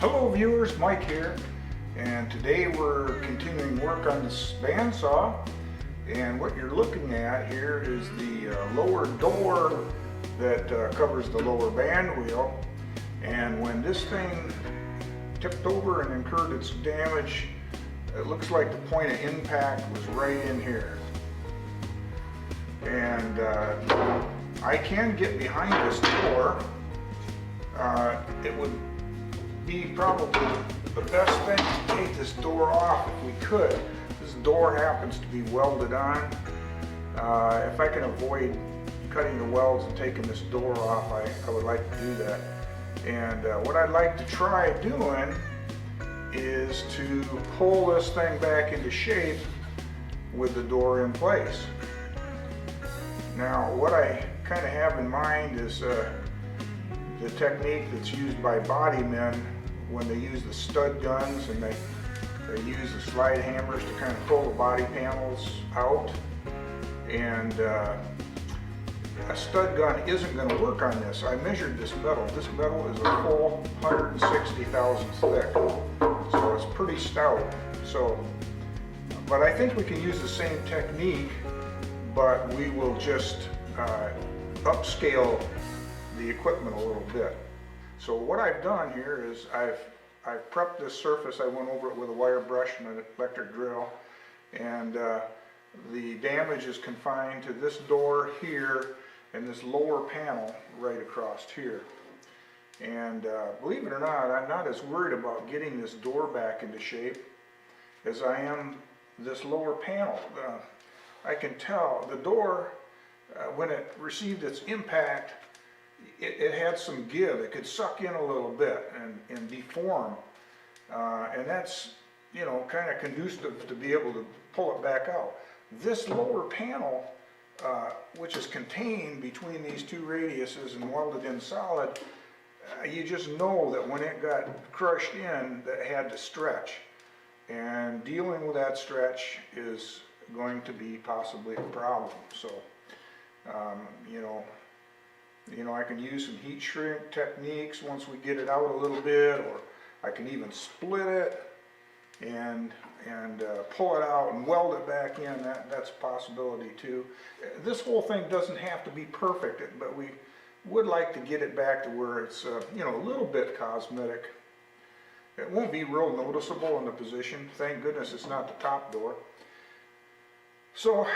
Hello viewers, Mike here, and today we're continuing work on this bandsaw, and what you're looking at here is the lower door that covers the lower band wheel, and when this thing tipped over and incurred its damage, it looks like the point of impact was right in here. And I can get behind this door. It would be probably the best thing to take this door off if we could. This door happens to be welded on. If I can avoid cutting the welds and taking this door off, I would like to do that. And what I'd like to try doing is to pull this thing back into shape with the door in place. Now, what I kind of have in mind is the technique that's used by body men when they use the stud guns, and they use the slide hammers to kind of pull the body panels out. And a stud gun isn't going to work on this. I measured this metal. This metal is a full 160 thousandths thick, so it's pretty stout. But I think we can use the same technique, but we will just upscale the equipment a little bit. So what I've done here is I've prepped this surface. I went over it with a wire brush and an electric drill, and the damage is confined to this door here and this lower panel right across here. And believe it or not, I'm not as worried about getting this door back into shape as I am this lower panel. I can tell the door, when it received its impact, it had some give. It could suck in a little bit and deform. And that's, you know, kind of conducive to be able to pull it back out. This lower panel, which is contained between these two radiuses and welded in solid, you just know that when it got crushed in, that it had to stretch. And dealing with that stretch is going to be possibly a problem. So, you know, I can use some heat shrink techniques once we get it out a little bit, or I can even split it and pull it out and weld it back in. That's a possibility too. This whole thing doesn't have to be perfect, but we would like to get it back to where it's you know, a little bit cosmetic. It won't be real noticeable in the position. Thank goodness it's not the top door. So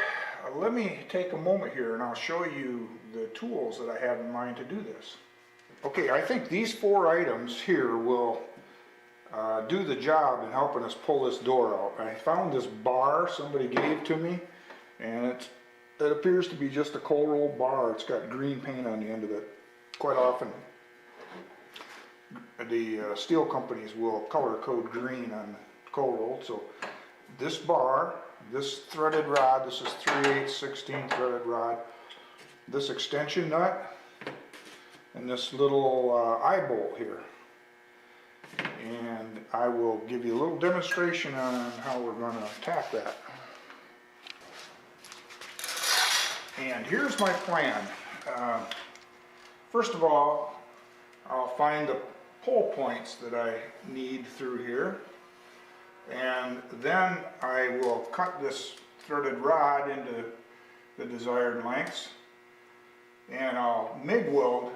let me take a moment here and I'll show you the tools that I have in mind to do this. Okay, I think these four items here will do the job in helping us pull this door out. I found this bar somebody gave to me, and it appears to be just a cold roll bar. It's got green paint on the end of it. Quite often the steel companies will color code green on cold roll. So this bar, this threaded rod, this is 3/8 16 threaded rod, this extension nut, and this little eye bolt here. And I will give you a little demonstration on how we're going to attack that. And here's my plan. First of all, I'll find the pull points that I need through here, and then I will cut this threaded rod into the desired lengths, and I'll MIG weld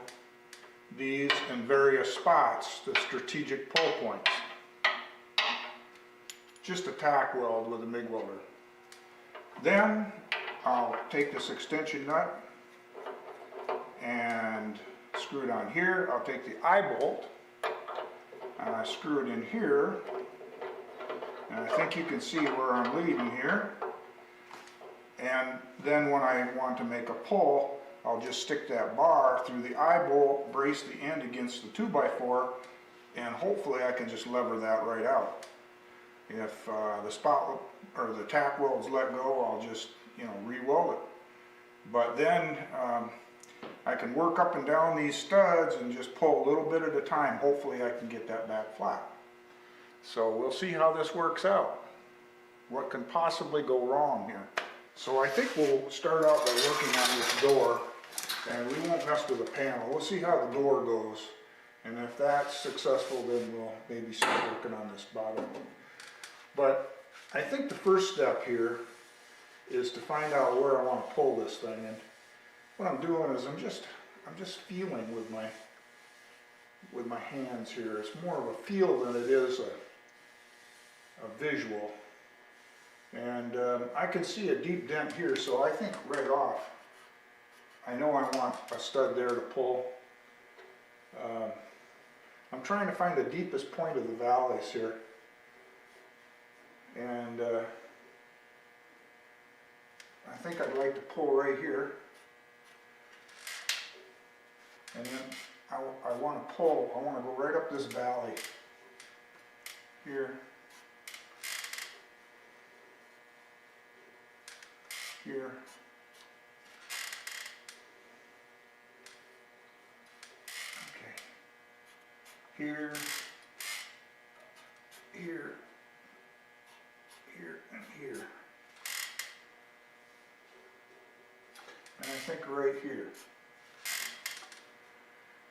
these in various spots, the strategic pull points. Just a tack weld with a MIG welder. Then I'll take this extension nut and screw it on here. I'll take the eye bolt and I screw it in here. And I think you can see where I'm leading here. And then when I want to make a pull, I'll just stick that bar through the eye bolt, brace the end against the 2x4, and hopefully I can just lever that right out. If the spot or the tack weld's let go, I'll just, you know, re-weld it. But then I can work up and down these studs and just pull a little bit at a time. Hopefully I can get that back flat. So we'll see how this works out. What can possibly go wrong here? So I think we'll start out by working on this door, and we won't mess with the panel. We'll see how the door goes, And if that's successful, then we'll maybe start working on this bottom. But I think the first step here is to find out where I want to pull this thing. And what I'm doing is I'm just feeling with my hands here. It's more of a feel than it is a visual. And I can see a deep dent here, so I think right off, I know I want a stud there to pull. I'm trying to find the deepest point of the valleys here. And I think I'd like to pull right here. And then I want to pull, I want to go right up this valley here. Here. Okay. Here. Here. Here and here. And I think right here.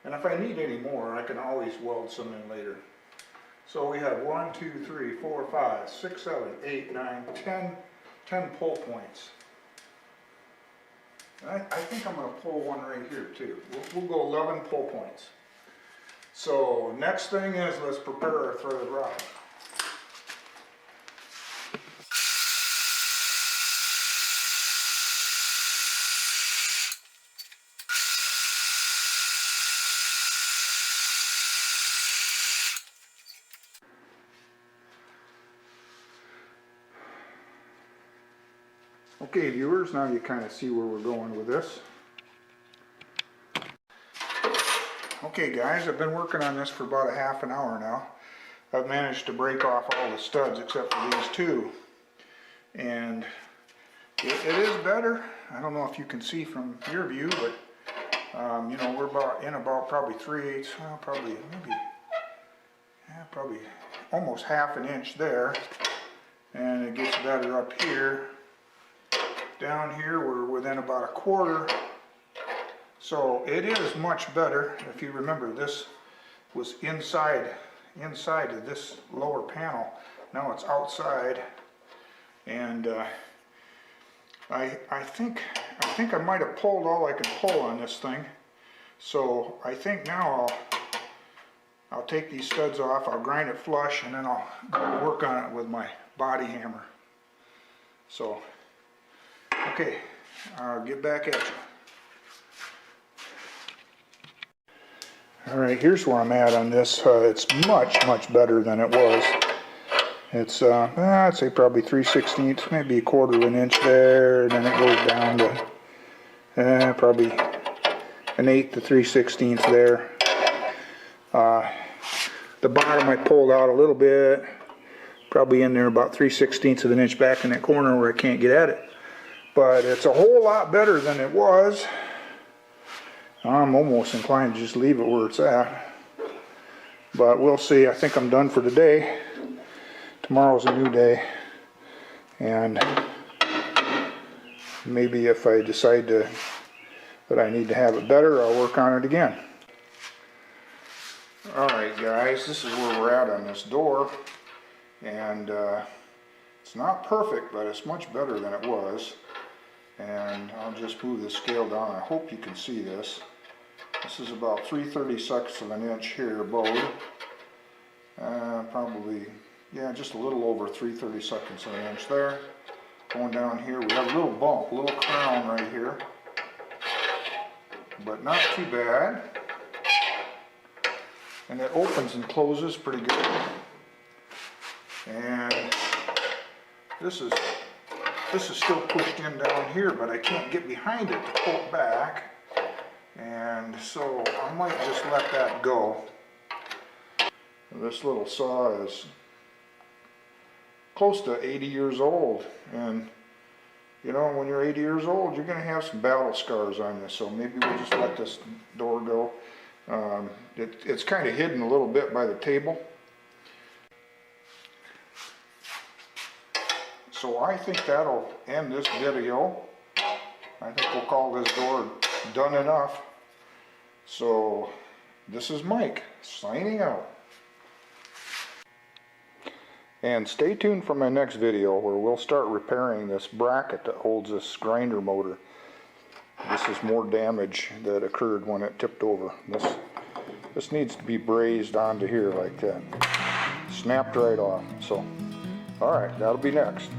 And if I need any more, I can always weld some in later. So we have 1, 2, 3, 4, 5, 6, 7, 8, 9, 10 pull points. And I think I'm going to pull one right here too. We'll go 11 pull points. So next thing is, let's prepare our threaded rod. Okay viewers, now you kind of see where we're going with this. Okay guys, I've been working on this for about a half an hour now. I've managed to break off all the studs except for these two. And it is better. I don't know if you can see from your view, but you know, we're about probably 3/8, probably almost half an inch there. And it gets better up here. Down here we're within about 1/4. So it is much better. If you remember, this was inside of this lower panel. Now it's outside. And I think I might have pulled all I could pull on this thing. So I think now I'll take these studs off, I'll grind it flush, and then I'll go work on it with my body hammer. So okay, I'll get back at you. Alright, here's where I'm at on this. It's much better than it was. It's, I'd say probably 3/16, maybe 1/4 of an inch there, and then it goes down to probably 1/8 to 3/16 there. The bottom I pulled out a little bit, probably in there about 3/16 of an inch back in that corner where I can't get at it. But it's a whole lot better than it was. I'm almost inclined to just leave it where it's at. But we'll see. I think I'm done for today. Tomorrow's a new day. And maybe if I decide that I need to have it better, I'll work on it again. Alright guys, this is where we're at on this door. And it's not perfect, but it's much better than it was. And I'll just move the scale down. I hope you can see this. This is about 3/32 of an inch here bowed. Probably, yeah, just a little over 3/32 of an inch there. Going down here, we have a little bump, a little crown right here. But not too bad. And it opens and closes pretty good. And this is still pushed in down here, but I can't get behind it to pull it back. And so I might just let that go. This little saw is close to 80 years old. And you know, when you're 80 years old, you're going to have some battle scars on this. So maybe we'll just let this door go. It's kind of hidden a little bit by the table. So I think that'll end this video. I think we'll call this door done enough. So this is Mike, signing out. And stay tuned for my next video where we'll start repairing this bracket that holds this grinder motor. This is more damage that occurred when it tipped over. This needs to be brazed onto here like that. Snapped right off. So, alright, that'll be next.